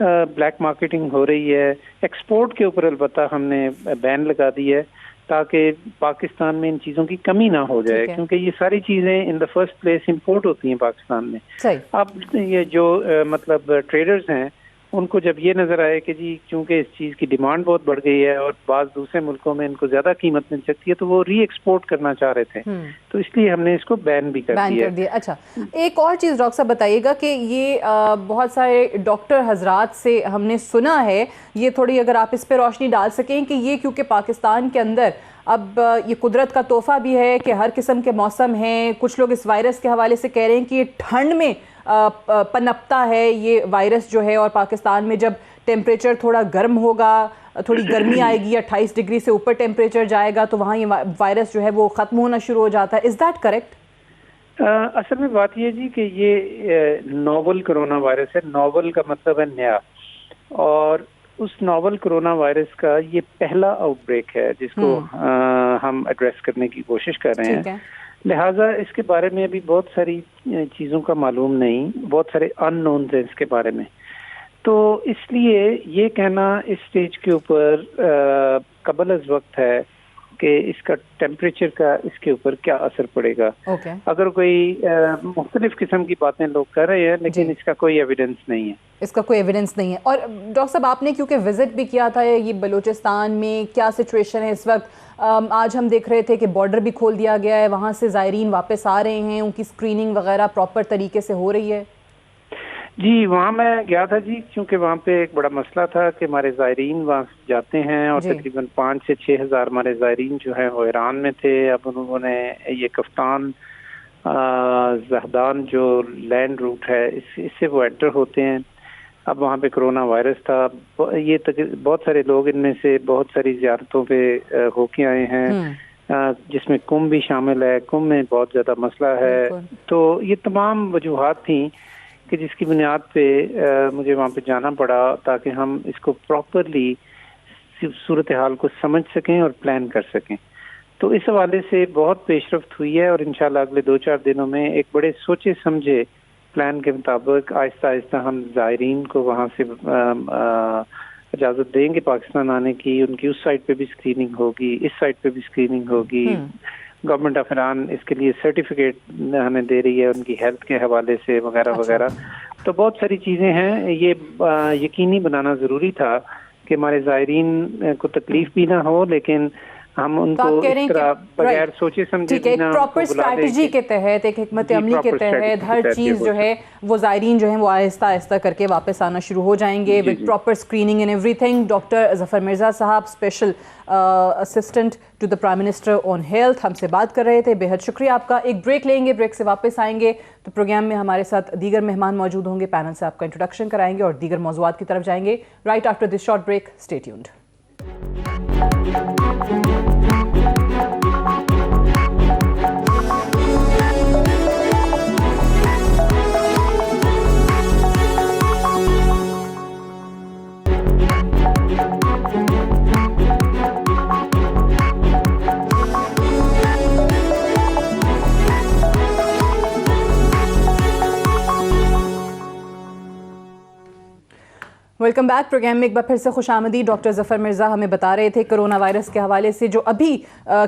Black marketing ہو رہی ہے. Export کے اوپر البتہ ہم نے بین لگا دی ہے تاکہ پاکستان میں ان چیزوں کی کمی نہ ہو جائے, کیونکہ یہ ساری چیزیں ان دا فرسٹ پلیس امپورٹ ہوتی ہیں پاکستان میں. اب یہ جو مطلب ٹریڈرز ہیں ان کو جب یہ نظر آئے کہ جی چونکہ اس چیز کی ڈیمانڈ بہت بڑھ گئی ہے اور بعض دوسرے ملکوں میں ان کو زیادہ قیمت مل سکتی ہے تو وہ ری ایکسپورٹ کرنا چاہ رہے تھے, تو اس لیے ہم نے اس کو بین بھی کر دیا. اچھا, ایک اور چیز ڈاکٹر صاحب بتائیے گا کہ یہ بہت سارے ڈاکٹر حضرات سے ہم نے سنا ہے, یہ تھوڑی اگر آپ اس پہ روشنی ڈال سکیں کہ یہ کیونکہ پاکستان کے اندر اب یہ قدرت کا تحفہ بھی ہے کہ ہر قسم کے موسم ہیں, کچھ لوگ اس وائرس کے حوالے سے کہہ رہے ہیں کہ یہ ٹھنڈ میں پنپتا ہے یہ وائرس جو ہے, اور پاکستان میں جب ٹیمپریچر تھوڑا گرم ہوگا, تھوڑی گرمی آئے گی, 28 ڈگری سے اوپر ٹیمپریچر جائے گا تو وہاں یہ وائرس جو ہے وہ ختم ہونا شروع ہو جاتا ہے. Is that correct? اصل میں بات یہ جی کہ یہ نوول کرونا وائرس ہے. نوول کا مطلب ہے نیا, اور اس نوول کرونا وائرس کا یہ پہلا آؤٹ بریک ہے جس کو ہم ایڈریس کرنے کی کوشش کر رہے ہیں. لہٰذا اس کے بارے میں ابھی بہت ساری چیزوں کا معلوم نہیں, بہت سارے ان نونز ہیں اس کے بارے میں. تو اس لیے یہ کہنا اس سٹیج کے اوپر قبل از وقت ہے کہ اس کا ٹیمپریچر کا اس کے اوپر کیا اثر پڑے گا. اگر کوئی مختلف قسم کی باتیں لوگ کر رہے ہیں لیکن اس کا کوئی ایویڈنس نہیں ہے. اس کا کوئی ایویڈنس نہیں ہے. اور ڈاکٹر صاحب آپ نے کیونکہ وزٹ بھی کیا تھا یہ بلوچستان میں, کیا سچویشن ہے اس وقت؟ آج ہم دیکھ رہے تھے کہ بارڈر بھی کھول دیا گیا ہے, وہاں سے زائرین واپس آ رہے ہیں, ان کی اسکریننگ وغیرہ پراپر طریقے سے ہو رہی ہے؟ جی وہاں میں گیا تھا جی, کیونکہ وہاں پہ ایک بڑا مسئلہ تھا کہ ہمارے زائرین وہاں جاتے ہیں اور تقریباً 5 سے 6 ہزار ہمارے زائرین جو ہیں وہ ایران میں تھے. اب انہوں نے یہ کفتان زہدان جو لینڈ روٹ ہے اس سے وہ انٹر ہوتے ہیں. اب وہاں پہ کرونا وائرس تھا, یہ بہت سارے لوگ ان میں سے بہت ساری زیارتوں پہ ہو کے آئے ہیں جس میں کمبھ بھی شامل ہے. کمبھ میں بہت زیادہ مسئلہ ہے. تو یہ تمام وجوہات تھیں کہ جس کی بنیاد پہ مجھے وہاں پہ جانا پڑا تاکہ ہم اس کو پراپرلی صورتحال کو سمجھ سکیں اور پلان کر سکیں. تو اس حوالے سے بہت پیش رفت ہوئی ہے اور انشاءاللہ اگلے 2-4 دنوں میں ایک بڑے سوچے سمجھے پلان کے مطابق آہستہ آہستہ ہم زائرین کو وہاں سے اجازت دیں گے پاکستان آنے کی. ان کی اس سائٹ پہ بھی اسکریننگ ہوگی, اس سائٹ پہ بھی اسکریننگ ہوگی. گورنمنٹ آف ایران اس کے لیے سرٹیفکیٹ ہمیں دے رہی ہے ان کی ہیلتھ کے حوالے سے وغیرہ وغیرہ. تو بہت ساری چیزیں ہیں. یہ یقینی بنانا ضروری تھا کہ ہمارے زائرین کو تکلیف بھی نہ ہو, لیکن ہم ان کو اس طرح بغیر سوچے سمجھے ایک پراپر اسٹریٹجی کے تحت, ایک حکمت عملی کے تحت ہر چیز جو ہے وہ زائرین جو ہیں وہ آہستہ آہستہ کر کے واپس آنا شروع ہو جائیں گے with proper screening and everything. Doctor Zafar Mirza صاحب, special assistant to the prime minister on health, ہم سے بات کر رہے تھے. بے حد شکریہ آپ کا. ایک بریک لیں گے, بریک سے واپس آئیں گے تو پروگرام میں ہمارے ساتھ دیگر مہمان موجود ہوں گے. پینل سے آپ کا انٹروڈکشن کرائیں گے اور دیگر موضوعات کی طرف جائیں گے. Right after this short break, stay tuned. Welcome back. Programme میں ایک بار پھر سے خوش آمدید. ڈاکٹر ظفر مرزا ہمیں بتا رہے تھے کرونا وائرس کے حوالے سے جو ابھی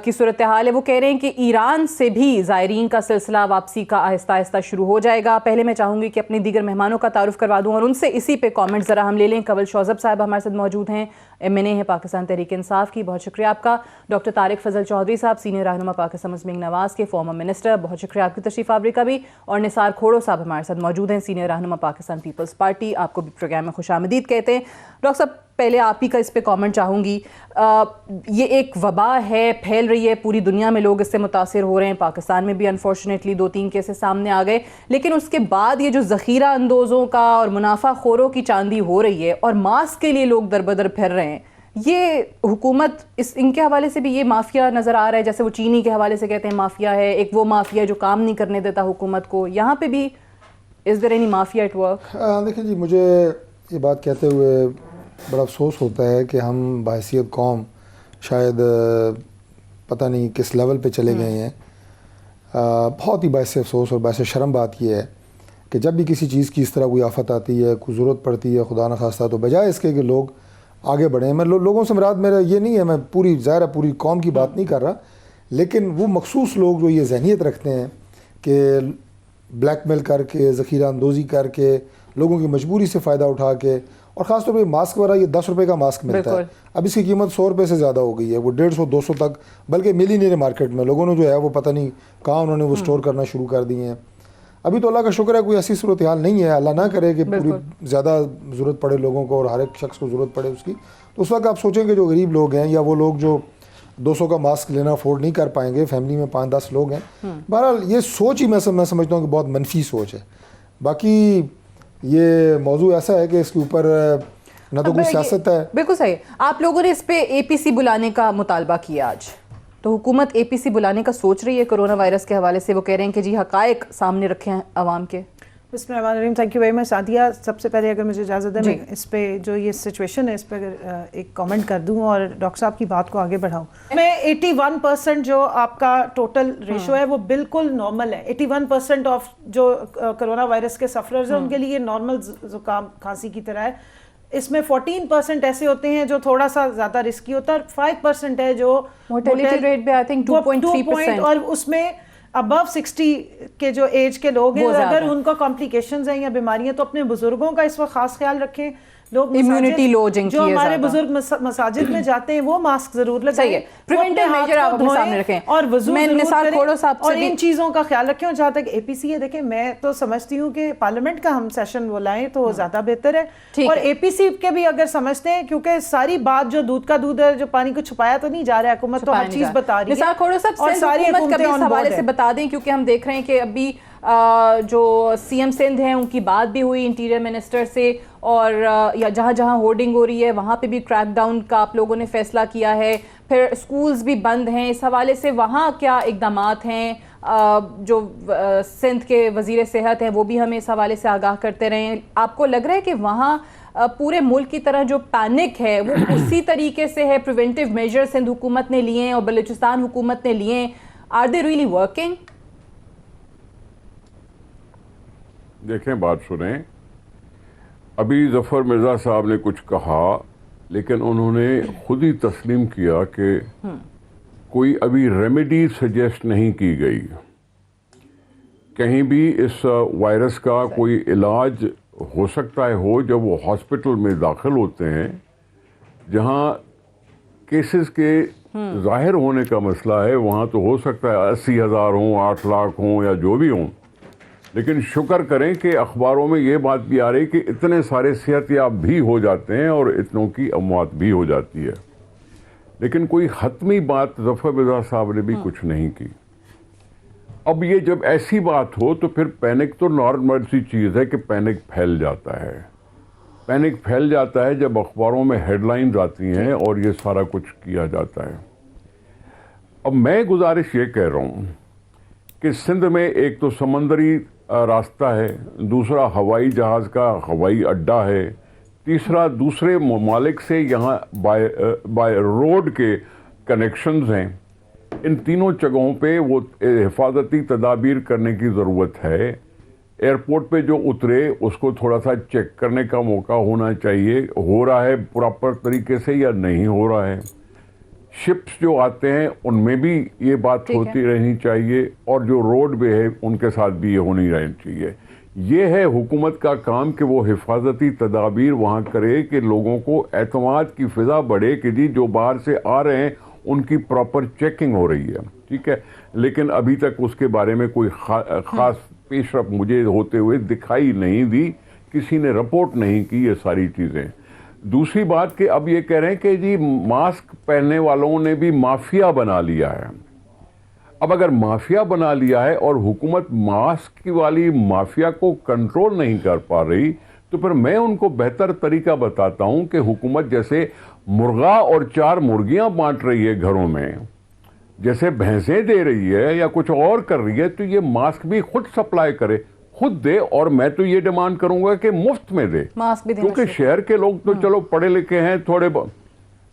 کی صورتحال ہے, وہ کہہ رہے ہیں کہ ایران سے بھی زائرین کا سلسلہ واپسی کا آہستہ آہستہ شروع ہو جائے گا. پہلے میں چاہوں گی کہ اپنے دیگر مہمانوں کا تعارف کروا دوں اور ان سے اسی پہ کامنٹ ذرا ہم لے لیں. کنول شوذب صاحب ہمارے ساتھ موجود ہیں, MNA ہے پاکستان تحریک انصاف کی, بہت شکریہ آپ کا. ڈاکٹر طارق فضل چودھری صاحب, سینئر رہنما پاکستان مسلم نواز کے, فارمر منسٹر, بہت شکریہ آپ کی تشریف آوری کا بھی. اور نثار کھوڑو صاحب ہمارے ساتھ موجود ہیں, سینئر رہنما پاکستان پیپلز پارٹی, آپ کو بھی پروگرام میں خوش آمدید کہتے ہیں. ڈاکٹر صاحب پہلے آپ ہی کا اس پہ کامنٹ چاہوں گی. یہ ایک وبا ہے, پھیل رہی ہے, پوری دنیا میں لوگ اس سے متاثر ہو رہے ہیں. پاکستان میں بھی انفارچونیٹلی 2-3 کیسز سامنے آ گئے, لیکن اس کے بعد یہ جو ذخیرہ اندوزوں کا اور منافع خوروں کی چاندی ہو رہی ہے اور ماسک کے لیے لوگ در بدر پھر رہے ہیں, یہ حکومت ان کے حوالے سے بھی یہ مافیا نظر آ رہا ہے, جیسے وہ چینی کے حوالے سے کہتے ہیں مافیا ہے, ایک وہ مافیا جو کام نہیں کرنے دیتا حکومت کو, یہاں پہ بھی is there any mafia at work? دیکھیں جی, مجھے یہ بات کہتے ہوئے بڑا افسوس ہوتا ہے کہ ہم بحیثیت قوم شاید پتہ نہیں کس لیول پہ چلے گئے ہیں. بہت ہی باعث افسوس اور باعث شرم بات یہ ہے کہ جب بھی کسی چیز کی اس طرح کوئی آفت آتی ہے, کوئی ضرورت پڑتی ہے خدا نخواستہ, تو بجائے اس کے کہ لوگ آگے بڑھیں, میں لوگوں سے مراد میرا یہ نہیں ہے, میں پوری ظاہر ہے پوری قوم کی بات نہیں کر رہا, لیکن وہ مخصوص لوگ جو یہ ذہنیت رکھتے ہیں کہ بلیک میل کر کے, ذخیرہ اندوزی کر کے, لوگوں کی مجبوری سے فائدہ اٹھا کے, اور خاص طور پہ ماسک وغیرہ, یہ 10 روپے کا ماسک ملتا ہے, اب اس کی قیمت 100 روپے سے زیادہ ہو گئی ہے, وہ 150 200 تک بلکہ مل ہی نہیں رہے مارکیٹ میں. لوگوں نے جو ہے وہ پتہ نہیں کہاں انہوں نے وہ اسٹور کرنا شروع کر دیے ہیں. ابھی تو اللہ کا شکر ہے کوئی ایسی صورتحال نہیں ہے, اللہ نہ کرے کہ پوری زیادہ ضرورت پڑے لوگوں کو اور ہر ایک شخص کو ضرورت پڑے اس کی, تو اس وقت آپ سوچیں کہ جو غریب لوگ ہیں یا وہ لوگ جو 200 کا ماسک لینا افورڈ نہیں کر پائیں گے, فیملی میں 5-10 لوگ ہیں. بہرحال یہ سوچ ہی میں سمجھتا ہوں کہ بہت منفی سوچ ہے. باقی یہ موضوع ایسا ہے کہ اس کے اوپر نہ تو کوئی سیاست ہے. بالکل صحیح. آپ لوگوں نے اس پہ اے پی سی بلانے کا مطالبہ کیا آج, تو حکومت اے پی سی بلانے کا سوچ رہی ہے کرونا وائرس کے حوالے سے؟ وہ کہہ رہے ہیں کہ جی حقائق سامنے رکھے ہیں عوام کے. بسم اللہ الرحمن الرحیم. Thank you very much Sadia. سب سے پہلے اگر مجھے اجازت ہے میں اس پہ جو یہ سچویشن ہے اس پہ اگر ایک کامنٹ کر دوں اور ڈاکٹر صاحب کی بات کو آگے بڑھاؤں. میں 81% جو آپ کا ٹوٹل ریشو ہے وہ بالکل نارمل ہے. 81% آف جو کرونا وائرس کے سفررز ہیں ان کے لیے نارمل زکام کھانسی کی طرح ہے. اس میں 14% ایسے ہوتے ہیں جو تھوڑا سا زیادہ رسکی ہوتا ہے, اور 5% ہے جو mortality rate بھی I think 2.3%, اور اس میں ابو 60 کے جو ایج کے لوگ ہیں اگر ان کو کمپلیکیشنز ہیں یا بیماریاں تو اپنے بزرگوں کا اس وقت خاص خیال رکھیں. لوگ امیونٹی لو جن کی جو ہمارے بزرگ مساجد میں جاتے ہیں وہ ماسک ضرور لگائیں. صحیح ہے, پریونٹیو میجر آپ اپنے سامنے رکھیں اور وضو ضرور کریں اور ان بھی چیزوں کا خیال رکھیں. اور جہاں تک اے پی سی ہے, دیکھیں میں تو سمجھتی ہوں کہ پارلیمنٹ کا ہم سیشن وہ لائیں تو زیادہ بہتر ہے. اور اے پی سی کے بھی اگر سمجھتے ہیں, کیونکہ ساری بات جو دودھ کا دودھ ہے جو پانی کو چھپایا تو نہیں جا رہا ہے, حکومت تو ہر چیز بتا رہی ہے. نثار کھوڑو صاحب, اور ساری حکومتیں اس حوالے سے بتا دیں, کیونکہ ہم دیکھ رہے ہیں کہ ابھی جو سی ایم سندھ ہیں ان کی بات بھی ہوئی انٹیریئر منسٹر سے, اور یا جہاں جہاں ہورڈنگ ہو رہی ہے وہاں پہ بھی کریک ڈاؤن کا آپ لوگوں نے فیصلہ کیا ہے. پھر اسکولز بھی بند ہیں, اس حوالے سے وہاں کیا اقدامات ہیں؟ جو سندھ کے وزیر صحت ہیں وہ بھی ہمیں اس حوالے سے آگاہ کرتے رہے ہیں. آپ کو لگ رہا ہے کہ وہاں پورے ملک کی طرح جو پینک ہے وہ اسی طریقے سے ہے؟ پریونٹیو میجر سندھ حکومت نے لیے ہیں اور بلوچستان حکومت نے لیے ہیں, آر دے ریئلی ورکنگ؟ دیکھیں بات سنیں, ابھی ظفر مرزا صاحب نے کچھ کہا لیکن انہوں نے خود ہی تسلیم کیا کہ کوئی ابھی ریمیڈی سجیسٹ نہیں کی گئی. کہیں بھی اس وائرس کا کوئی علاج ہو سکتا ہے ہو جب وہ ہاسپٹل میں داخل ہوتے ہیں جہاں کیسز کے ظاہر ہونے کا مسئلہ ہے, وہاں تو ہو سکتا ہے 80,000 ہوں, 8 لاکھ ہوں یا جو بھی ہوں. لیکن شکر کریں کہ اخباروں میں یہ بات بھی آ رہی کہ اتنے سارے صحت یاب بھی ہو جاتے ہیں اور اتنوں کی اموات بھی ہو جاتی ہے. لیکن کوئی حتمی بات ظفر مرزا صاحب نے بھی کچھ نہیں کی. اب یہ جب ایسی بات ہو تو پھر پینک تو نارمل سی چیز ہے کہ پینک پھیل جاتا ہے. پینک پھیل جاتا ہے جب اخباروں میں ہیڈ لائنز آتی ہیں اور یہ سارا کچھ کیا جاتا ہے. اب میں گزارش یہ کہہ رہا ہوں کہ سندھ میں ایک تو سمندری راستہ ہے, دوسرا ہوائی جہاز کا ہوائی اڈہ ہے, تیسرا دوسرے ممالک سے یہاں بائی روڈ کے کنیکشنز ہیں. ان تینوں جگہوں پہ وہ حفاظتی تدابیر کرنے کی ضرورت ہے. ایئرپورٹ پہ جو اترے اس کو تھوڑا سا چیک کرنے کا موقع ہونا چاہیے, ہو رہا ہے پراپر طریقے سے یا نہیں ہو رہا ہے. شپس جو آتے ہیں ان میں بھی یہ بات ہوتی رہنی چاہیے, اور جو روڈ پہ ہے ان کے ساتھ بھی یہ ہونی رہنی چاہیے. یہ ہے حکومت کا کام کہ وہ حفاظتی تدابیر وہاں کرے کہ لوگوں کو اعتماد کی فضا بڑھے کہ جی جو باہر سے آ رہے ہیں ان کی پراپر چیکنگ ہو رہی ہے. ٹھیک ہے, لیکن ابھی تک اس کے بارے میں کوئی خاص پیش رفت مجھے ہوتے ہوئے دکھائی نہیں دی, کسی نے رپورٹ نہیں کی یہ ساری چیزیں. دوسری بات کہ اب یہ کہہ رہے ہیں کہ جی ماسک پہننے والوں نے بھی مافیا بنا لیا ہے. اب اگر مافیا بنا لیا ہے اور حکومت ماسک کی والی مافیا کو کنٹرول نہیں کر پا رہی تو پھر میں ان کو بہتر طریقہ بتاتا ہوں کہ حکومت جیسے مرغا اور 4 مرغیاں بانٹ رہی ہے گھروں میں, جیسے بھینسیں دے رہی ہے یا کچھ اور کر رہی ہے, تو یہ ماسک بھی خود سپلائی کرے, خود دے. اور میں تو یہ ڈیمانڈ کروں گا کہ مفت میں دے, کیونکہ شہر کے لوگ تو چلو پڑھے لکھے ہیں تھوڑے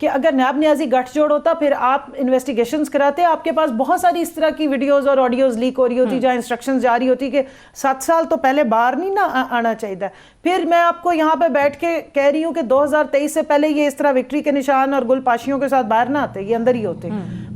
کہ اگر نیب نیازی گٹھ جوڑ ہوتا پھر آپ انویسٹیگیشنز کراتے. آپ کے پاس بہت ساری اس طرح کی ویڈیوز اور آڈیوز لیک ہو رہی ہوتی جہاں انسٹرکشنز جاری ہوتی کہ 7 سال تو پہلے باہر نہیں نہ آنا چاہیے. پھر میں آپ کو یہاں پہ بیٹھ کے کہہ رہی ہوں کہ 2023 سے پہلے یہ اس طرح وکٹری کے نشان اور گل پاشیوں کے ساتھ باہر نہ آتے, یہ اندر ہی ہوتے.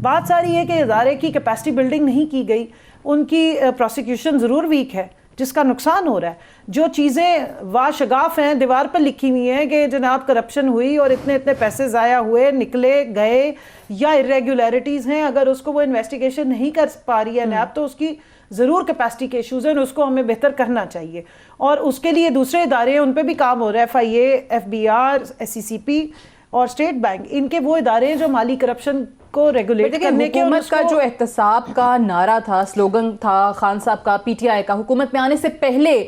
بات ساری ہے کہ ادارے کی کیپیسٹی بلڈنگ نہیں کی گئی, ان کی پروسیکیوشن ضرور ویک ہے جس کا نقصان ہو رہا ہے. جو چیزیں واشگاف ہیں دیوار پر لکھی ہوئی ہیں کہ جناب کرپشن ہوئی اور اتنے پیسے ضائع ہوئے نکلے گئے یا irregularities ہیں, اگر اس کو وہ انویسٹیگیشن نہیں کر پا رہی ہے نیب تو اس کی ضرور کیپیسٹی کے ایشوز ہیں, اس کو ہمیں بہتر کرنا چاہیے. اور اس کے لیے دوسرے ادارے ہیں ان پہ بھی کام ہو رہا ہے, FIA, FBI, SCCP اور اسٹیٹ بینک, ان کے وہ ادارے ہیں جو مالی کرپشن کو ریگولیٹ کرنے کے. حکومت کا جو احتساب کا نعرہ تھا, سلوگن تھا خان صاحب کا PTI کا حکومت میں آنے سے پہلے,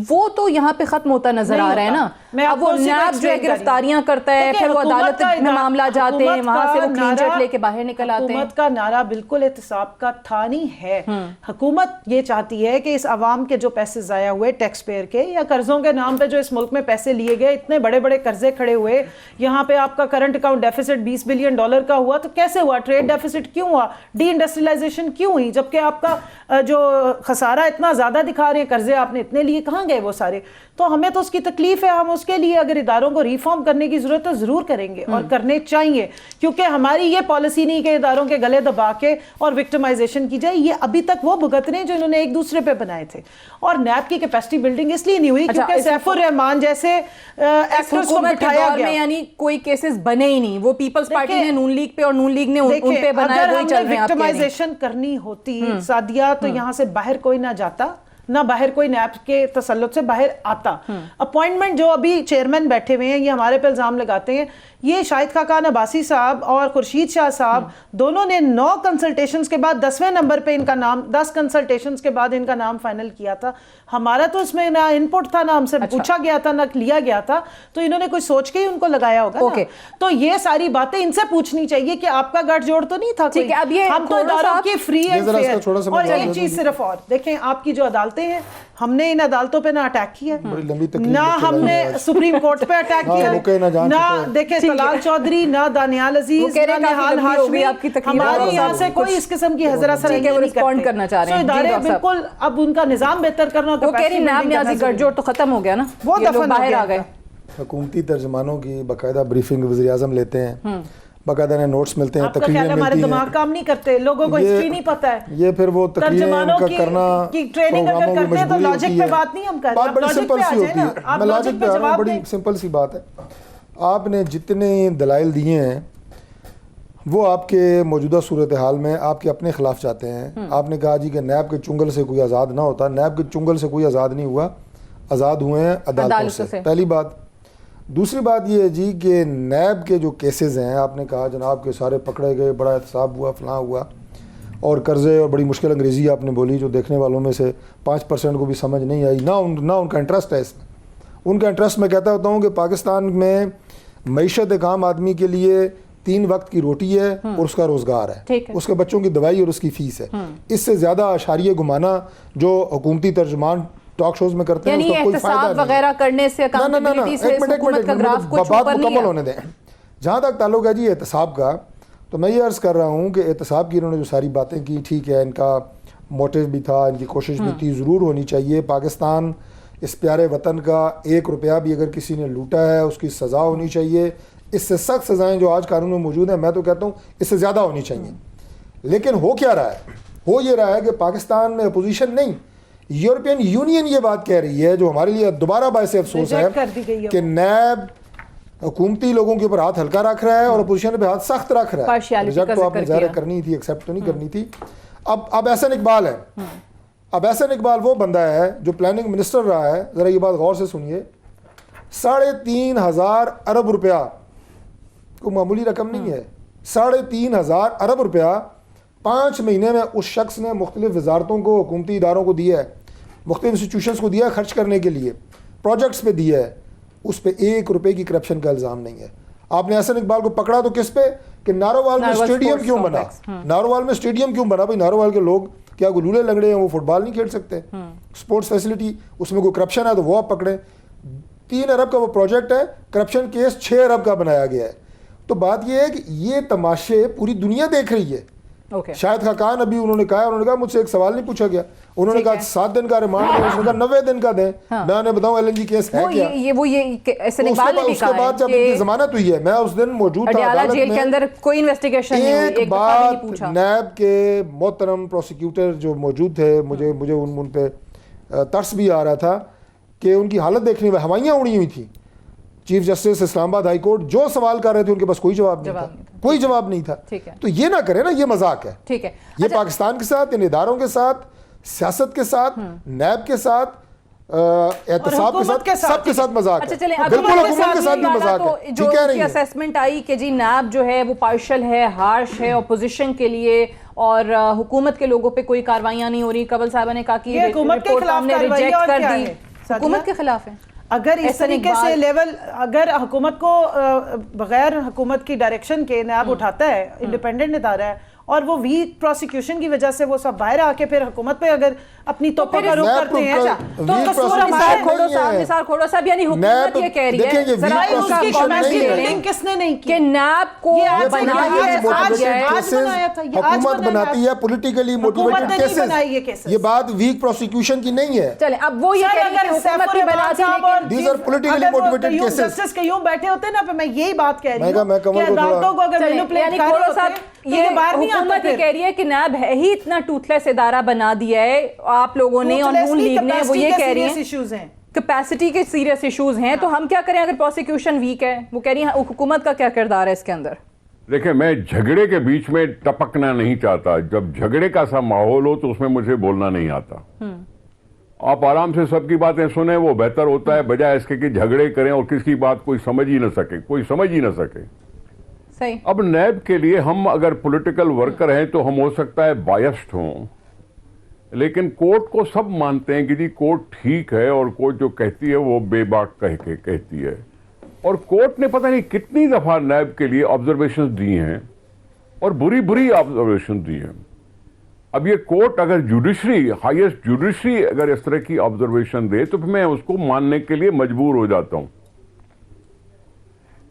وہ تو یہاں پہ ختم ہوتا نظر آ رہا ہے نا. اب وہ نیب جو ہے گرفتاریاں کرتا ہے, پھر وہ عدالت میں معاملہ جاتے ہیں, وہاں سے وہ کلین چٹ لے کے باہر نکل آتے ہیں. حکومت کا نعرہ بالکل احتساب کا تھا نہیں ہے. حکومت یہ چاہتی ہے کہ اس عوام کے جو پیسے ضائع ہوئے ٹیکس پیئر کے یا قرضوں کے نام پہ جو اس ملک میں پیسے لیے گئے, اتنے بڑے بڑے قرضے کھڑے ہوئے, یہاں پہ آپ کا کرنٹ اکاؤنٹ ڈیفیسٹ $20 بلین کا ہوا, تو کیسے ہوا؟ ٹریڈ ڈیفیسٹ کیوں ہوا؟ ڈی انڈسٹریلائزیشن کیوں ہوئی؟ جبکہ آپ کا جو خسارہ اتنا زیادہ دکھا رہے ہیں, قرضے آپ نے اتنے لیے, کہاں گئے وہ سارے؟ تو ہمیں تو اس کی تکلیف ہے, ہم اس کے لیے اگر اداروں کو ریفارم کرنے کی ضرورت ہے ضرور کریں گے اور کرنے چاہیے, کیونکہ ہماری یہ پالیسی نہیں کہ اداروں کے گلے دبا کے اور وکٹمائزیشن کی جائے. یہ ابھی تک وہ بھگت رہے ہیں جو انہوں نے ایک دوسرے پہ بنائے تھے. اور نیب کی کیپیسٹی بلڈنگ اس لیے نہیں ہوئی کیونکہ سیف الرحمان جیسے ایکٹرز کو بٹھایا گیا, یعنی کوئی کیسز بنے ہی نہیں. وہ پیپلز پارٹی نے نون لیگ پہ اور نون لیگ نے ان پہ بنایا, وہی چل رہے ہیں. وکٹمائزیشن کرنی ہوتی سعدیہ تو یہاں سے باہر کوئی نہ جاتا, نہ باہر کوئی نیب کے تسلط سے باہر آتا. اپوائنٹمنٹ جو ابھی چیئرمین بیٹھے ہوئے ہیں یہ ہمارے پہ الزام لگاتے ہیں, یہ شاہد خاقان عباسی صاحب اور خورشید شاہ صاحب دونوں نے 9 کنسلٹیشنز کے بعد 10ویں نمبر پہ ان کا نام, 10 کنسلٹیشنز کے بعد ان کا نام فائنل کیا تھا. ہمارا تو اس میں نہ انپٹ تھا, نہ ہم سے پوچھا گیا تھا, نہ لیا گیا تھا, تو انہوں نے کچھ سوچ کے ہی ان کو لگایا ہوگا. تو یہ ساری باتیں ان سے پوچھنی چاہیے کہ آپ کا گٹھ جوڑ تو نہیں تھا کوئی. ہم تو اداروں کی فری اینڈ فیئر. اور ایک چیز صرف اور دیکھیں, آپ کی جو عدالتیں ہیں, ہم نے ان عدالتوں پہ نہ اٹیک کیا, نہ ہم نے سپریم کورٹ پہ اٹیک کیا, نہ دیکھیں طلال چودھری, نہ دانیال عزیز, نہ نہال ہاشمی, ہمارے یہاں سے کوئی اس قسم کی حضرت سرائیہ نہیں کرتے. تو ادارے بالکل اب ان کا نظام بہتر کرنا ہوتا ہے. وہ کہہ رہی نیب نیازی گٹھ جوڑ تو ختم ہو گیا نا, وہ دفن باہر آ گئے. حکومتی ترجمانوں کی باقاعدہ بریفنگ وزیر اعظم لیتے ہیں, باقاعدہ انہیں نوٹس ملتے ہیں, تقریریں ملتی ہیں. ہمارے دماغ کام نہیں کرتے, لوگوں کو ہسٹری نہیں پتہ ہے. یہ پھر وہ ترجمانوں کی ٹریننگ اگر کرتے ہیں تو لاجک پہ بات نہیں ہم کر رہے. بات بڑی سمپل سی ہوتی ہے, میں لاجک پہ آ رہا ہوں, بڑی سمپل سی بات ہے. آپ نے جتنے دلائل دیے ہیں وہ آپ کے موجودہ صورتحال میں آپ کے اپنے خلاف جاتے ہیں. آپ نے کہا جی کہ نیب کے چنگل سے کوئی آزاد نہ ہوتا, نیب کے چنگل سے کوئی آزاد نہیں ہوا, آزاد ہوئے ہیں عدالتوں سے, پہلی بات. دوسری بات یہ ہے جی کہ نیب کے جو کیسز ہیں, آپ نے کہا جناب کہ سارے پکڑے گئے, بڑا احتساب ہوا, فلاں ہوا, اور قرضے اور بڑی مشکل انگریزی آپ نے بولی جو دیکھنے والوں میں سے 5% کو بھی سمجھ نہیں آئی, نہ ان کا انٹرسٹ ہے اس میں. ان کا انٹرسٹ میں کہتا ہوتا ہوں کہ پاکستان میں معیشت ایک عام آدمی کے لیے 3 وقت کی روٹی ہے اور اس کا روزگار ہے, اس کے بچوں کی دوائی اور اس کی فیس ہے. اس سے زیادہ اشاریہ گمانا جو حکومتی ترجمان ٹاک شوز میں کرتے ہیں, اس کا کوئی فائدہ نہیں. وغیرہ کرنے سے اکاؤنٹیبلٹی سے حکومت کا گراف کچھ اوپر نہیں ہے. مکمل ہونے دیں. جہاں تک تعلق ہے جی احتساب کا, تو میں یہ عرض کر رہا ہوں کہ احتساب کی انہوں نے جو ساری باتیں کی, ٹھیک ہے, ان کا موٹیو بھی تھا, ان کی کوشش بھی تھی, ضرور ہونی چاہیے. پاکستان اس پیارے وطن کا 1 روپیہ بھی اگر کسی نے لوٹا ہے اس کی سزا ہونی چاہیے. اس سے سخت سزائیں جو آج قانون میں موجود ہیں, میں تو کہتا ہوں اس سے زیادہ ہونی چاہیے. لیکن ہو کیا رہا ہے؟ ہو یہ رہا ہے کہ پاکستان میں اپوزیشن نہیں, یورپین یونین یہ بات کہہ رہی ہے, جو ہمارے لیے دوبارہ باعث افسوس ہے کہ نیب حکومتی لوگوں کے اوپر ہاتھ ہلکا رکھ رہا ہے اور اپوزیشن پہ ہاتھ سخت رکھ رہا ہے. ریجیکٹ تو آپ نے ظاہر کرنی تھی, ایکسیپٹ تو نہیں کرنی تھی. اب احسن اقبال ہے, اب احسن اقبال وہ بندہ ہے جو پلاننگ منسٹر رہا ہے, ذرا یہ بات غور سے سنیے. 3,500 ارب روپیہ کوئی معمولی رقم نہیں ہے. 3,500 ارب روپیہ 5 مہینے میں اس شخص نے مختلف وزارتوں کو, حکومتی اداروں کو دیا ہے, مختلف انسٹیٹیوشنز کو دیا ہے خرچ کرنے کے لیے, پروجیکٹس پہ دیا ہے. اس پہ 1 روپے کی کرپشن کا الزام نہیں ہے. آپ نے احسن اقبال کو پکڑا تو کس پہ, کہ نارووال میں اسٹیڈیم کیوں بنا, نارووال میں اسٹیڈیم کیوں بنا. بھائی نارووال کے لوگ کیا گلولے لنگڑے ہیں, وہ فٹ بال نہیں کھیل سکتے؟ اسپورٹس فیسلٹی, اس میں کوئی کرپشن ہے تو وہ آپ پکڑیں. 3 ارب کا وہ پروجیکٹ ہے, کرپشن کیس 6 ارب کا بنایا گیا ہے. تو بات یہ ہے کہ یہ تماشے پوری دنیا دیکھ رہی ہے. شاہد خاقان ابھی انہوں نے کہا مجھ سے ایک سوال نہیں پوچھا گیا, انہوں نے کہا 7 دن کا ریمانڈ دیں, اس نے کہا 90 دن کا دیں. میں انہیں بتاؤں LNG کیس ہے کیا, اس کے بعد جب ضمانت ہوئی ہے, میں اس دن موجود تھا عدالت میں. ایک بات نیب کے محترم پروسیکیوٹر جو موجود تھے, مجھے ان پہ ترس بھی آ رہا تھا کہ ان کی حالت دیکھنے میں ہوائیاں اڑی ہوئی تھیں. چیف جسٹس اسلام آباد ہائی کورٹ جو سوال کر رہے تھے ان کے پاس کوئی جواب نہیں تھا, کوئی جواب نہیں تھا. تو یہ نہ کریں نا, یہ مذاق ہے. یہ پاکستان کے ساتھ, ان اداروں کے ساتھ, سیاست کے ساتھ, نیب کے ساتھ, احتساب کے ساتھ, سب کے ساتھ مذاق ہے. بالکل حکومت کے ساتھ بھی مذاق ہے. جو اسیسمنٹ آئی کہ جی نیب جو ہے وہ پارشل ہے, ہارش ہے اپوزیشن کے لیے, اور حکومت کے لوگوں پہ کوئی کاروائیاں نہیں ہو رہی. کنول صاحبہ نے کہا کہ حکومت ہم نے ریجیکٹ کر دی. حکومت کے خلاف ہے. اگر اس طریقے سے لیول, اگر حکومت کو بغیر حکومت کی ڈائریکشن کے نیب اٹھاتا ہے, انڈیپینڈنٹ ادارہ ہے, اور وہ ویک پروسیکیوشن کی وجہ سے وہ سب باہر آ کے پھر حکومت پہ اگر اپنی توپوں کا رخ کرتے ہیں, تو قصور نثار کھوڑو صاحب یعنی حکومت یہ کہہ رہی ہے ذرا اس کی کمیٹی کس نے نہیں کی کہ نیب کو حکومت بناتی ہے پولیٹیکلی موٹیویٹڈ کیسز. یہ بات ویک پروسیکیوشن کی نہیں ہے. چلیں اب وہ یہ کہہ رہی ہے حکومت کی بناتی ہے, these are politically motivated cases. Justice کے یوں بیٹھے ہوتے نا, میں یہی بات کہہ رہی ہوں کہ عدالتوں کو اگر مینیپولیٹ کر رہے ہوتے یہ باہر نہیں آتا. حکومت یہ کہہ رہی ہے کہ نیب ہے ہی اتنا ٹوتھ لیس ادارہ بنا دیا ہے آپ لوگوں نے اور نون لیگ نے, وہ یہ کہہ رہی ہیں کیپیسٹی کے سیریس ایشوز ہیں, تو ہم کیا کریں اگر پروسیکیوشن ویک ہے. وہ کہہ رہی ہیں حکومت کا کیا کردار ہے اس کے اندر. دیکھیں میں جھگڑے کے بیچ میں ٹپکنا نہیں چاہتا. جب جھگڑے کا سا ماحول ہو تو اس میں مجھے بولنا نہیں آتا. آپ آرام سے سب کی باتیں سنیں, وہ بہتر ہوتا ہے بجائے اس کے کہ جھگڑے کریں اور کس کی بات کوئی سمجھ ہی نہ سکے, کوئی سمجھ ہی نہ سکے. اب نیب کے لیے ہم اگر پولیٹیکل ورکر ہیں تو ہم ہو سکتا ہے بائسڈ ہوں, لیکن کورٹ کو سب مانتے ہیں کہ جی کورٹ ٹھیک ہے, اور کورٹ جو کہتی ہے وہ بے باک کہہ کے کہتی ہے. اور کورٹ نے پتہ نہیں کتنی دفعہ نیب کے لیے آبزرویشنز دی ہیں, اور بری آبزرویشن دی ہیں. اب یہ کورٹ اگر جوڈیشری, ہائیسٹ جوڈیشری اگر اس طرح کی آبزرویشن دے تو میں اس کو ماننے کے لیے مجبور ہو جاتا ہوں.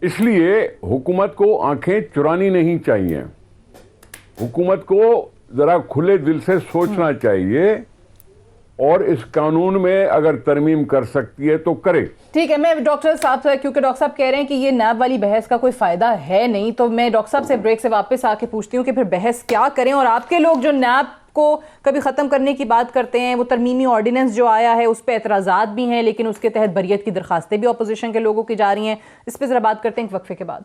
اس لیے حکومت کو آنکھیں چرانی نہیں چاہیے. حکومت کو ذرا کھلے دل سے سوچنا چاہیے, اور اس قانون میں اگر ترمیم کر سکتی ہے تو کرے. ٹھیک ہے, میں ڈاکٹر صاحب سے, کیونکہ ڈاکٹر صاحب کہہ رہے ہیں کہ یہ نیب والی بحث کا کوئی فائدہ ہے نہیں, تو میں ڈاکٹر صاحب سے بریک سے واپس آ کے پوچھتی ہوں کہ پھر بحث کیا کریں. اور آپ کے لوگ جو نیب کو کبھی ختم کرنے کی بات کرتے ہیں, وہ ترمیمی آرڈیننس جو آیا ہے اس پہ اعتراضات بھی ہیں, لیکن اس کے تحت بریت کی درخواستیں بھی اپوزیشن کے لوگوں کی جا رہی ہیں. اس پہ ذرا بات کرتے ہیں ایک وقفے کے بعد.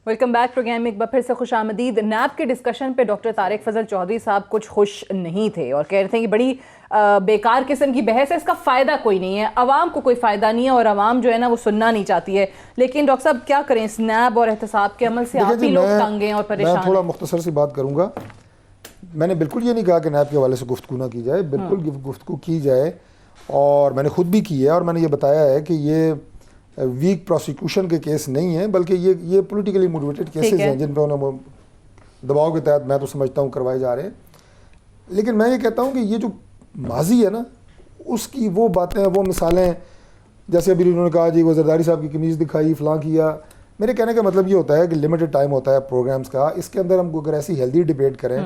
ویلکم بیک پروگرام میں ایک بار پھر سے خوش آمدید. نیب کے ڈسکشن پہ ڈاکٹر طارق فضل چودھری صاحب کچھ خوش نہیں تھے اور کہہ رہے تھے کہ بڑی بیکار قسم کی بحث ہے, اس کا فائدہ کوئی نہیں ہے, عوام کو کوئی فائدہ نہیں ہے, اور عوام جو ہے نا وہ سننا نہیں چاہتی ہے. لیکن ڈاکٹر صاحب کیا کریں, اس نیب اور احتساب کے عمل سے آپ بھی لوگ تنگ ہیں اور پریشان ہیں. میں تھوڑا مختصر سی بات کروں گا. میں نے بالکل یہ نہیں کہا کہ نیب کے حوالے سے گفتگو نہ کی جائے, بالکل گفتگو کی جائے, اور میں نے خود بھی کی ہے, اور میں نے یہ بتایا ہے کہ یہ ویک پروسیکیوشن کے کیس نہیں ہیں, بلکہ یہ پولیٹیکلی موٹیویٹڈ کیسز ہیں جن پہ انہوں دباؤ کے تحت میں تو سمجھتا ہوں کروائے جا رہے ہیں. لیکن میں یہ کہتا ہوں کہ یہ جو ماضی ہے نا, اس کی وہ باتیں, وہ مثالیں, جیسے ابھی انہوں نے کہا جی وہ زرداری صاحب کی قمیض دکھائی, فلاں کیا. میرے کہنے کا مطلب یہ ہوتا ہے کہ لمیٹڈ ٹائم ہوتا ہے پروگرامز کا, اس کے اندر ہم اگر ایسی ہیلدی ڈبیٹ کریں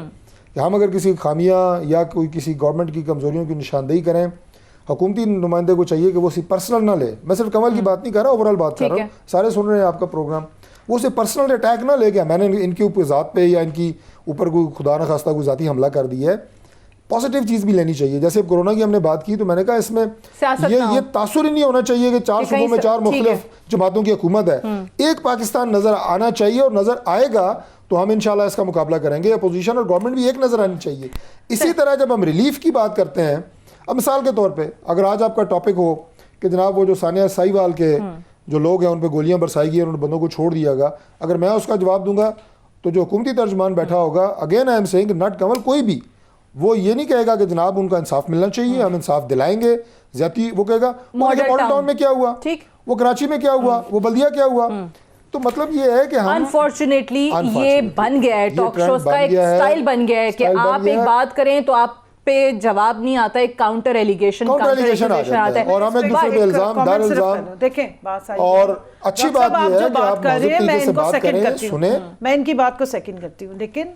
کہ ہم اگر کسی خامیاں یا کوئی کسی گورنمنٹ کی کمزوریوں کی نشاندہی کریں, حکومتی نمائندے کو چاہیے کہ وہ اسے پرسنل نہ لے. میں صرف کنول کی بات نہیں کر رہا, اوور آل بات کر رہا ہوں, سارے سن رہے ہیں آپ کا پروگرام. وہ اسے پرسنل اٹیک نہ لے گیا میں نے ان کے اوپر ذات پہ یا ان کی اوپر کوئی خدا نخواستہ کوئی ذاتی حملہ کر دیا ہے. پازیٹیو چیز بھی لینی چاہیے. جیسے اب کورونا کی ہم نے بات کی تو میں نے کہا اس میں یہ تاثر ہی نہیں ہونا چاہیے کہ 4 صوبوں میں 4 مختلف جماعتوں کی حکومت ہے. ایک پاکستان نظر آنا چاہیے, اور نظر آئے گا تو ہم انشاءاللہ اس کا مقابلہ کریں گے. اپوزیشن اور گورنمنٹ بھی ایک نظر آنی چاہیے. اسی طرح جب ہم ریلیف کی بات کرتے ہیں, اب مثال کے طور پہ اگر آج آپ کا ٹاپک ہو کہ جناب وہ جو ثانیہ ساہیوال کے جو لوگ ہیں ان پہ گولیاں برسائی گئی اور ان بندوں کو چھوڑ دیا گا, اگر میں اس کا جواب دوں گا تو جو حکومتی ترجمان بیٹھا ہوگا, again I am seeing not Kanwal, کوئی بھی وہ یہ نہیں کہے گا کہ جناب ان کا انصاف ملنا چاہیے, ہم انصاف دلائیں گے زیادتی, وہ کہے گا ماڈل ٹاؤن میں کیا ہوا, وہ کراچی میں کیا ہوا, وہ بلدیہ کیا ہوا. تو مطلب یہ ہے کہ ہم انفارچونیٹلی یہ بن گیا ہے, ٹاک شوز کا ایک سٹائل بن گیا ہے کہ آپ ایک بات کریں تو آپ پہ جواب نہیں آتا, ایک کاؤنٹر ایلیگیشن آتا ہے, اور ہم ایک دوسرے پہ الزام دار الزام. دیکھیں اور اچھی بات یہ ہے کہ آپ میں ان کو سیکنڈ کرتی ہوں, میں ان کی بات کو سیکنڈ کرتی ہوں, لیکن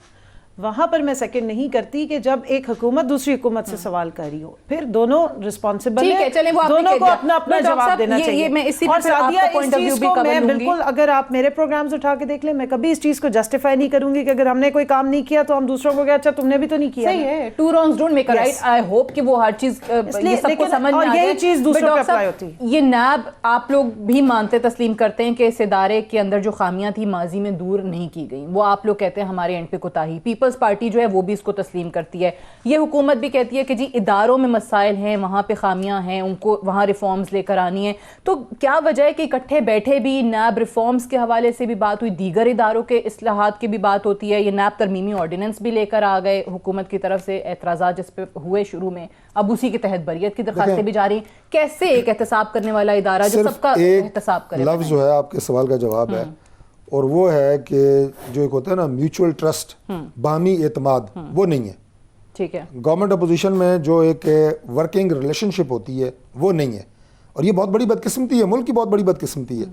وہاں پر میں سیکنڈ نہیں کرتی کہ جب ایک حکومت دوسری حکومت سے سوال کر رہی ہو, پھر دونوں رسپانسبل ہیں, دونوں کو اپنا اپنا جواب دینا چاہیے. اور سعدیہ اس چیز کو میں بالکل, اگر آپ میرے پروگرامز اٹھا کے دیکھ لیں, میں کبھی اس چیز کو جسٹیفائی نہیں کروں گی کہ اگر ہم نے کوئی کام نہیں کیا تو ہم دوسروں کو, اچھا تم نے بھی تو نہیں کیا. صحیح ہے, two wrongs don't make a right. I hope کہ وہ ہر چیز یہ سب کو سمجھ میں آ جائے. یہی چیز دوسروں پہ اپلائی ہوتی ہے. یہ نیب آپ لوگ بھی مانتے تسلیم کرتے ہیں کہ اس ادارے کے اندر جو خامیاں تھیں ماضی میں دور نہیں کی گئیں, وہ آپ لوگ کہتے ہیں ہمارے اینڈ پہ کوتاہی. پیپلز پارٹی جو ہے وہ بھی اس کو تسلیم کرتی ہے, یہ حکومت بھی کہتی ہے کہ جی اداروں میں مسائل ہیں, وہاں پہ خامیاں ہیں, ان کو وہاں ریفارمز لے کر آنی ہیں. تو کیا وجہ ہے کہ اکٹھے بیٹھے بھی نیب ریفارمز کے حوالے سے بھی بات ہوئی, دیگر اداروں کے اصلاحات کی بھی بات ہوتی ہے, یہ نیب ترمیمی آرڈیننس بھی لے کر آ گئے حکومت کی طرف سے, اعتراضات جس پہ ہوئے شروع میں, اب اسی کے تحت بریت کی درخواستیں بھی جاری ہیں. کیسے ایک احتساب کرنے والا ادارہ جو سب کا احتساب کرے؟ لفظ جو ہے آپ کے سوال کا جواب ہے, اور وہ ہے کہ جو ایک ہوتا ہے نا میوچول ٹرسٹ, باہمی اعتماد, وہ نہیں ہے. ٹھیک ہے, گورنمنٹ اپوزیشن میں جو ایک ورکنگ ریلیشن شپ ہوتی ہے وہ نہیں ہے, اور یہ بہت بڑی بدقسمتی ہے, ملک کی بہت بڑی بدقسمتی ہے.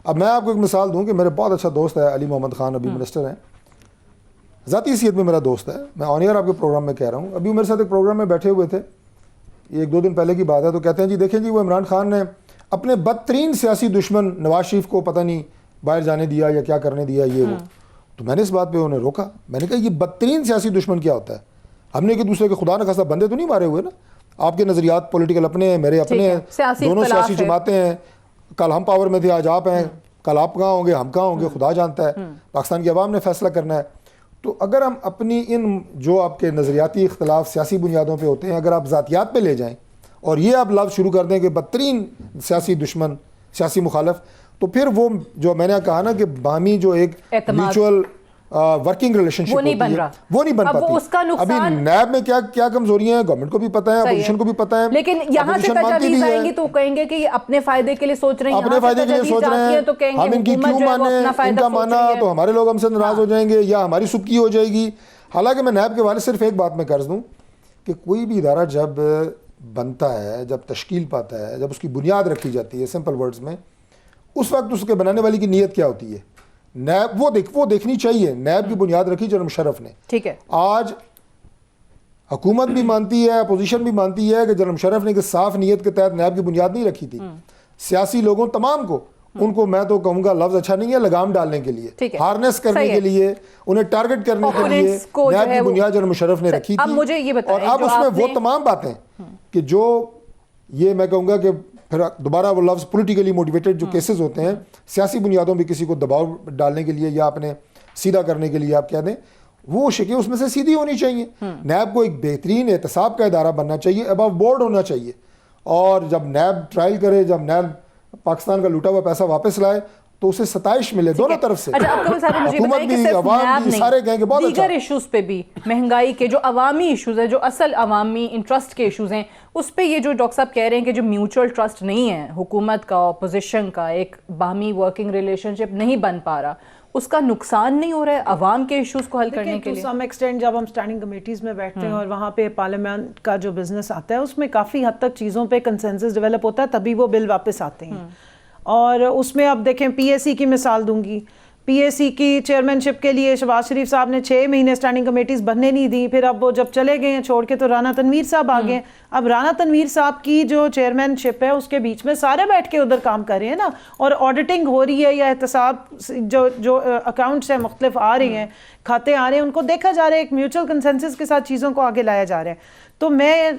اب میں آپ کو ایک مثال دوں کہ میرے بہت اچھا دوست ہے علی محمد خان, ابھی منسٹر ہیں, ذاتی حیثیت میں میرا دوست ہے, میں آن ایئر آپ کے پروگرام میں کہہ رہا ہوں. ابھی میرے ساتھ ایک پروگرام میں بیٹھے ہوئے تھے, ایک دو دن پہلے کی بات ہے, تو کہتے ہیں جی دیکھیں جی وہ عمران خان نے اپنے بدترین سیاسی دشمن نواز شریف کو پتہ نہیں باہر جانے دیا یا کیا کرنے دیا, یہ وہ. تو میں نے اس بات پہ انہیں روکا, میں نے کہا یہ بدترین سیاسی دشمن کیا ہوتا ہے؟ ہم نے ایک دوسرے کے خدا نخواستہ بندے تو نہیں مارے ہوئے نا, آپ کے نظریات پولیٹیکل اپنے ہیں, میرے اپنے ہیں, دونوں سیاسی جماعتیں ہیں, کل ہم پاور میں تھے آج آپ ہیں, کل آپ کہاں ہوں گے ہم کہاں ہوں گے خدا جانتا ہے, پاکستان کی عوام نے فیصلہ کرنا ہے. تو اگر ہم اپنی ان جو آپ کے نظریاتی اختلاف سیاسی بنیادوں پہ ہوتے ہیں, اگر آپ ذاتیات پہ لے جائیں اور یہ آپ لفظ شروع کر دیں کہ بدترین سیاسی دشمن, سیاسی مخالف, تو پھر وہ جو میں نے کہا نا کہ باہمی جو ایک میوچول ورکنگ ریلیشن شپ وہ نہیں بن رہا, وہ نہیں بن پاتی. ابھی نیب میں کیا کمزوریاں ہیں گورنمنٹ کو بھی پتہ ہے, اپوزیشن کو بھی پتہ ہے, لیکن یہاں سے تجاویز آئیں گی تو کہیں گے کہ یہ اپنے فائدے کے لیے سوچ رہے ہیں, اپنے فائدے کے لیے سوچ رہے ہیں, ہم ان کی کیوں مانیں, ان کا مانا تو ہمارے لوگ ہم سے ناراض ہو جائیں گے یا ہماری سبکی ہو جائے گی. حالانکہ میں نیب کے والے صرف ایک بات میں قرض دوں کہ کوئی بھی ادارہ جب بنتا ہے, جب تشکیل پاتا ہے, جب اس کی بنیاد رکھی جاتی ہے, سمپل ورڈز میں, اس وقت اس کے بنانے والی کی نیت کیا ہوتی ہے. نیب وہ دیکھنی چاہیے. نیب کی بنیاد رکھی جنرل مشرف نے. ٹھیک ہے, آج حکومت بھی مانتی ہے, اپوزیشن بھی مانتی ہے کہ جنرل مشرف نے کہ صاف نیت کے تحت نیب کی بنیاد نہیں رکھی تھی. سیاسی لوگوں تمام کو, ان کو میں تو کہوں گا لفظ اچھا نہیں ہے, لگام ڈالنے کے لیے, ہارنس کرنے کے لیے, انہیں ٹارگٹ کرنے کے لیے نیب کی بنیاد جنرل مشرف نے رکھی تھی. اور اب اس میں وہ تمام باتیں کہ جو یہ میں کہوں گا کہ پھر دوبارہ وہ لفظ پولیٹیکلی موٹیویٹڈ جو کیسز ہوتے ہیں, سیاسی بنیادوں پہ کسی کو دباؤ ڈالنے کے لیے یا اپنے سیدھا کرنے کے لیے آپ کہہ دیں, وہ شکیں اس میں سے سیدھی ہونی چاہیے. نیب کو ایک بہترین احتساب کا ادارہ بننا چاہیے, ابو بورڈ ہونا چاہیے, اور جب نیب ٹرائل کرے, جب نیب پاکستان کا لوٹا ہوا پیسہ واپس لائے تو اسے ستائش ملے دونوں طرف سے. حکومت بھی, عوام بھی, سارے کہیں کہ بہت دیگر ایشوز پہ بھی, مہنگائی کے جو عوامی ایشوز ہیں, جو اصل عوامی انٹرسٹ کے ایشوز ہیں, اس پہ یہ جو ڈاکٹر صاحب کہہ رہے ہیں کہ جو میوچل ٹرسٹ نہیں ہے حکومت کا, اپوزیشن کا, ایک باہمی ورکنگ ریلیشن شپ نہیں بن پا رہا, اس کا نقصان نہیں ہو رہا ہے عوام کے ایشوز کو حل کرنے کے لیے؟ ٹو سم ایکسٹینٹ جب ہم اسٹینڈنگ کمیٹیز میں بیٹھتے ہیں اور وہاں پہ پارلیمنٹ کا جو بزنس آتا ہے اس میں کافی حد تک چیزوں پہ کنسنسس ڈیولپ ہوتا ہے, تبھی وہ بل واپس آتے ہیں. اور اس میں اب دیکھیں پی ایس سی کی مثال دوں گی, پی ایس سی کی چیئرمین شپ کے لیے شہباز شریف صاحب نے 6 مہینے اسٹینڈنگ کمیٹیز بننے نہیں دی, پھر اب وہ جب چلے گئے ہیں چھوڑ کے تو رانا تنویر صاحب آ گئے. اب رانا تنویر صاحب کی جو چیئرمین شپ ہے اس کے بیچ میں سارے بیٹھ کے ادھر کام کر رہے ہیں نا, اور آڈیٹنگ ہو رہی ہے یا احتساب جو اکاؤنٹس ہیں مختلف آ رہے ہیں, کھاتے آ رہے ہیں, ان کو دیکھا جا رہا ہے, ایک میوچل کنسنسس کے ساتھ چیزوں کو آگے لایا جا رہا ہے. تو میں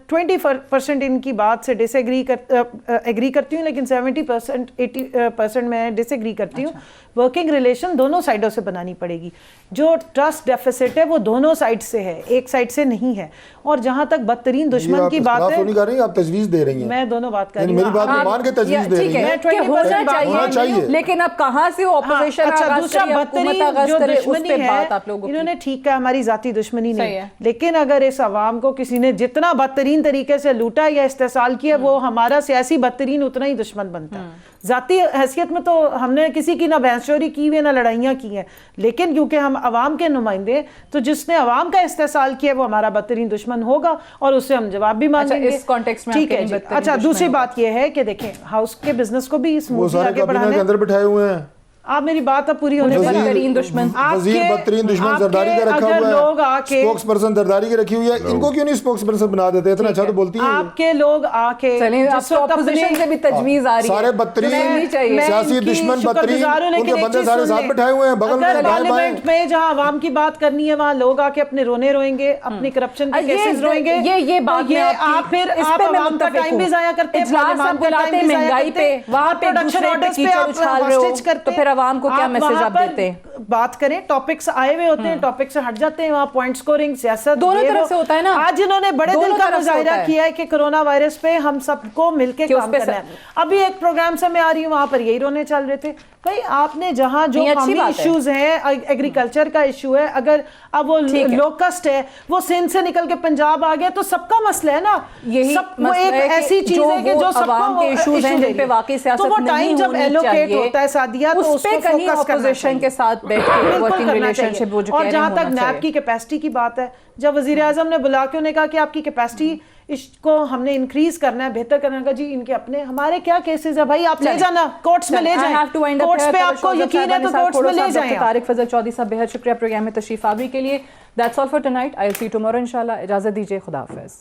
20% ان کی بات سے ایگری کرتی ہوں، لیکن 70% 80% میں ڈس ایگری کرتی ہوں. ورکنگ ریلیشن دونوں سائڈوں سے بنانی پڑے گی. جو ٹرسٹ ڈیفیسٹ ہے وہ دونوں سائڈ سے ہے، ایک سائڈ سے نہیں ہے. اور جہاں تک بدترین دشمن کی بات ہے، نہیں کر رہی، آپ تجویز دے رہی ہیں. میں دونوں بات کر رہی ہوں. میری بات مان کے تجویز دے رہی ہیں کہ ہونا چاہیے، لیکن اب کہاں سے اپوزیشن اچھا دوسرا بدترین جو دشمنی ہے انہوں نے ٹھیک ہے ہماری ذاتی دشمنی نہیں، لیکن اگر اس عوام کو کسی نے جتنا بدترین طریقے سے لوٹا یا استحصال کیا وہ ہمارا سیاسی بدترین اتنا ہی دشمن بنتا ہے. ذاتی حیثیت میں تو ہم نے کسی کی نہ بحث چوری کی ہوئی نہ لڑائیاں کی ہیں، لیکن کیونکہ ہم عوام کے نمائندے، تو جس نے عوام کا استحصال کیا وہ ہمارا بدترین دشمن ہوگا اور اس سے ہم جواب بھی مانگیں گے. اس کانٹیکسٹ میں ٹھیک ہے جی. اچھا دوسری بات یہ ہے کہ دیکھیں ہاؤس کے بزنس کو بھی اسموتھلی آگے بڑھانے، کے اندر بٹھائے ہوئے ہیں. آپ میری بات اب پوری ہونے دیں. بدترین دشمن وزیر بدترین دشمن زرداری کا رکھا ہوا ہے، لوگ آ کے اسپوکس پرسن زرداری کی رکھی ہوئی ہے. ان کو کیوں نہیں اسپوکس پرسن بنا دیتے؟ اتنا اچھا تو بولتی ہیں. آپ کے لوگ آ کے اپوزیشن سے بھی تجویز آ رہی ہے، سارے بدترین سیاسی دشمن بدترین ان کے بندے سارے ساتھ بٹھائے ہوئے ہیں بغل میں. پارلیمنٹ میں جہاں عوام کی بات کرنی ہے وہاں لوگ آ کے اپنے رونے روئیں گے، اپنی کرپشن کے کیسز روئیں گے. یہ بات آپ پھر عوام کا ٹائم بھی ضائع کرتے ہیں، اجلاس بلاتے ہیں مہنگائی پہ، وہاں پہ پروڈکشن آرڈرز پہ آپ ہاسٹیج کرتے تو پھر عوام کو کیا میسج آپ دیتے ہیں؟ بات کریں، ٹاپکس آئے ہوئے ہوتے ہیں، ٹاپک سے ہٹ جاتے ہیں، وہاں پوائنٹ سکورنگ سیاست دونوں طرف سے ہوتا ہے نا. آج انہوں نے بڑے دل کا مظاہرہ کیا ہے کہ کرونا وائرس پہ ہم سب کو مل کے کام کرنا ہے. ابھی ایک پروگرام سے میں آ رہی ہوں وہاں پر یہی رونے چل رہے تھے. بھائی آپ نے جہاں جو قومی ایشوز ہیں، ایگریکلچر کا ایشو ہے، اگر اب وہ لوکسٹ ہے وہ سندھ سے نکل کے پنجاب آ گیا تو سب کا مسئلہ ہے نا. یہی وہ ایک ایسی چیز ہے کہ جو سب عوام کے ایشوز ہیں جن پہ واقعی سیاست نہیں ہونی چاہیے، جب ایلوکیٹ ہوتا ہے سعدیہ تو اس پہ کہیں اپوزیشن کے ساتھ بیٹھ کے ورکنگ ریلیشن شپ. اور جہاں تک نیب کی کیپیسٹی کی بات ہے، جب وزیر اعظم نے بلا کے انہیں کہا کہ آپ کی کیپیسٹی اس کو ہم نے انکریز کرنا ہے، بہتر کرنا ہے، جی ان کے اپنے ہمارے کیا کیسز ہے بھائی، آپ لے جانا کورٹس میں لے جائیں، کورٹس پہ آپ کو یقین ہے تو کورٹس میں لے جائیں. طارق فضل چودھری صاحب بہت شکریہ پروگرام میں تشریف آوری کے لیے. That's all for tonight. I'll see you tomorrow انشاءاللہ. اجازت دیجیے، خدا حافظ.